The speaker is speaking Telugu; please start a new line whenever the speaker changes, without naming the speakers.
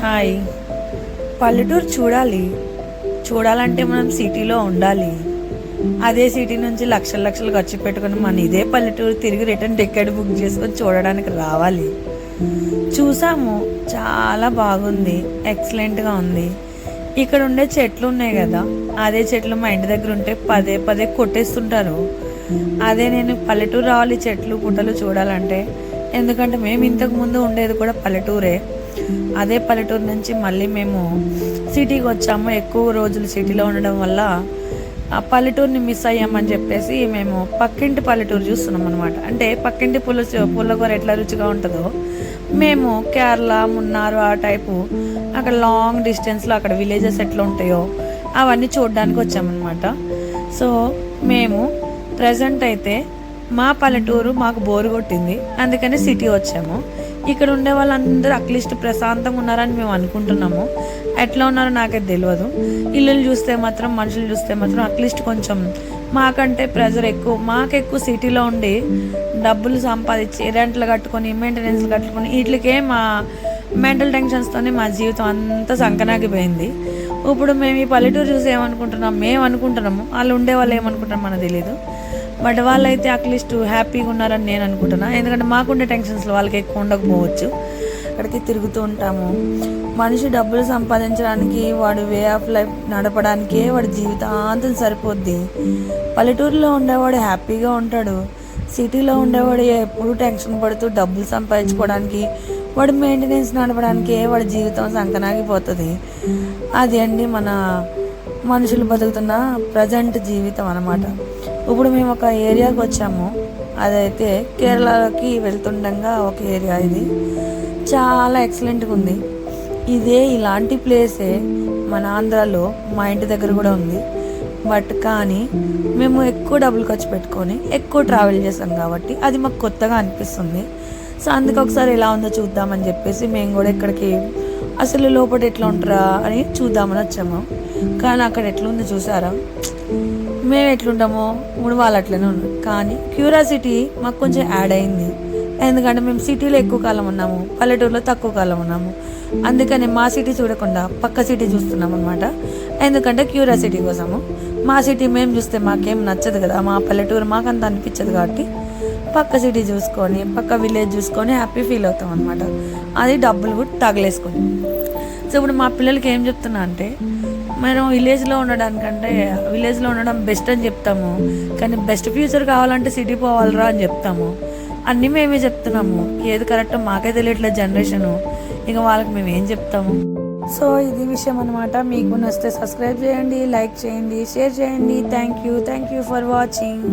హాయ్. పల్లెటూరు చూడాలంటే మనం సిటీలో ఉండాలి. అదే సిటీ నుంచి లక్షలు లక్షలు ఖర్చు పెట్టుకుని మన ఇదే పల్లెటూరు తిరిగి రిటర్న్ టికెట్ బుక్ చేసుకొని చూడడానికి రావాలి. చూసాము, చాలా బాగుంది, ఎక్సలెంట్గా ఉంది. ఇక్కడ ఉండే చెట్లు ఉన్నాయి కదా, అదే చెట్లు మా ఇంటి దగ్గర ఉంటే పదే పదే కొట్టేస్తుంటారు. అదే నేను పల్లెటూరు రావాలి చెట్లు పుట్టలు చూడాలంటే, ఎందుకంటే మేము ఇంతకు ముందు ఉండేది కూడా పల్లెటూరే. అదే పల్లెటూరు నుంచి మళ్ళీ మేము సిటీకి వచ్చాము. ఎక్కువ రోజులు సిటీలో ఉండడం వల్ల ఆ పల్లెటూరుని మిస్ అయ్యామని చెప్పేసి మేము పక్కింటి పల్లెటూరు చూస్తున్నాం అనమాట. అంటే పక్కింటి పుల్లకూర ఎట్లా రుచిగా ఉంటుందో, మేము కేరళ, మున్నార్ ఆ టైపు అక్కడ లాంగ్ డిస్టెన్స్లో అక్కడ విలేజెస్ ఎట్లా ఉంటాయో అవన్నీ చూడడానికి వచ్చామన్నమాట. సో మేము ప్రజెంట్ అయితే మా పల్లెటూరు మాకు బోరు కొట్టింది, అందుకని సిటీ వచ్చాము. ఇక్కడ ఉండే వాళ్ళందరూ అట్లీస్ట్ ప్రశాంతంగా ఉన్నారని మేము అనుకుంటున్నాము. ఎట్లా ఉన్నారో నాకైతే తెలియదు. ఇల్లులు చూస్తే మాత్రం, మనుషులు చూస్తే మాత్రం అట్లీస్ట్ కొంచెం మాకంటే ప్రెజర్ ఎక్కువ. మాకెక్కువ సిటీలో ఉండి డబ్బులు సంపాదించి రెంట్లు కట్టుకొని మెయింటెనెన్స్లు కట్టుకొని వీటికే మా మెంటల్ టెన్షన్స్తోనే మా జీవితం అంతా సంకనాగిపోయింది. ఇప్పుడు మేము ఈ పల్లెటూరు చూసి మేము అనుకుంటున్నాము, వాళ్ళు ఉండే వాళ్ళు ఏమనుకుంటారో మనకు తెలియదు. బట్ వాళ్ళైతే అట్లీస్ట్ హ్యాపీగా ఉన్నారని నేను అనుకుంటున్నా. ఎందుకంటే మాకుండే టెన్షన్స్లో వాళ్ళకి ఎక్కువ ఉండకపోవచ్చు. అక్కడికి తిరుగుతూ ఉంటాము. మనిషి డబ్బులు సంపాదించడానికి, వాడు వే ఆఫ్ లైఫ్ నడపడానికే వాడి జీవితాంతం సరిపోద్ది. పల్లెటూరులో ఉండేవాడు హ్యాపీగా ఉంటాడు. సిటీలో ఉండేవాడు ఎప్పుడు టెన్షన్ పడుతూ డబ్బులు సంపాదించుకోవడానికి, వాడు మెయింటెనెన్స్ నడపడానికే వాడి జీవితం సంకనాగిపోతుంది. అది అండి మన మనుషులు బతుకుతున్న ప్రజెంట్ జీవితం అన్నమాట. ఇప్పుడు మేము ఒక ఏరియాకి వచ్చాము. అదైతే కేరళకి వెళ్తుండగా ఒక ఏరియా, ఇది చాలా ఎక్సలెంట్గా ఉంది. ఇలాంటి ప్లేసే మన ఆంధ్రాలో మా ఇంటి దగ్గర కూడా ఉంది. బట్ కానీ మేము ఎక్కువ డబ్బులు ఖర్చు పెట్టుకొని ఎక్కువ ట్రావెల్ చేస్తాం కాబట్టి అది మాకు కొత్తగా అనిపిస్తుంది. సో అందుకు ఒకసారి ఎలా ఉందో చూద్దామని చెప్పేసి మేము కూడా ఇక్కడికి అసలు లోపల ఎట్లా ఉంటారా అని చూద్దామని వచ్చాము. కానీ అక్కడ ఎట్లుందో చూసారా? మేము ఎట్లుంటామో ఇప్పుడు వాళ్ళు అట్లనే ఉన్నారు. కానీ క్యూరియాసిటీ మాకు కొంచెం యాడ్ అయింది. ఎందుకంటే మేము సిటీలో ఎక్కువ కాలం ఉన్నాము, పల్లెటూరులో తక్కువ కాలం ఉన్నాము. అందుకని మా సిటీ చూడకుండా పక్క సిటీ చూస్తున్నాం అనమాట. ఎందుకంటే క్యూరియాసిటీ కోసము. మా సిటీ మేము చూస్తే మాకేం నచ్చదు కదా, మా పల్లెటూరు మాకు అంత అనిపించదు కాబట్టి పక్క సిటీ చూసుకొని, పక్క విలేజ్ చూసుకొని హ్యాపీ ఫీల్ అవుతాం అనమాట. అది డబ్బులు కూడా తగలేసుకొని. సో ఇప్పుడు మా పిల్లలకి ఏం చెప్తున్నా అంటే, మనం విలేజ్లో ఉండడం బెస్ట్ అని చెప్తాము. కానీ బెస్ట్ ఫ్యూచర్ కావాలంటే సిటీ పోవాలరా అని చెప్తాము. అన్నీ మేమే చెప్తున్నాము. ఏది కరెక్టో మాకే తెలియట్లేదు జనరేషను. ఇక వాళ్ళకి మేము ఏం చెప్తాము? సో ఇది విషయం అనమాట. మీకు నచ్చితే సబ్స్క్రైబ్ చేయండి, లైక్ చేయండి, షేర్ చేయండి. Thank you for watching.